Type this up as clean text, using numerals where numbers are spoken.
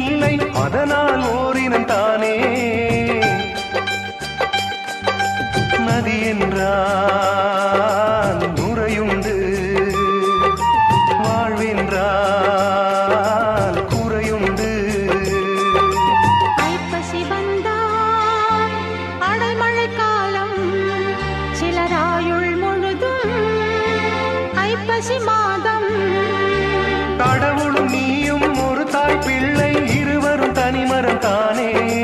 இல்லை, அதனால் ஓரினம் தானே. நதி என்றால் நுரையுண்டு, வாழ்வென்றால் குறையுண்டு. ஐப்பசி வந்தால் அடைமழை காலம், சிலராயுள் முழுதும் ஐப்பசி மாதம். கடவுளும் நீயும் ஒரு தாய் பிள்ளை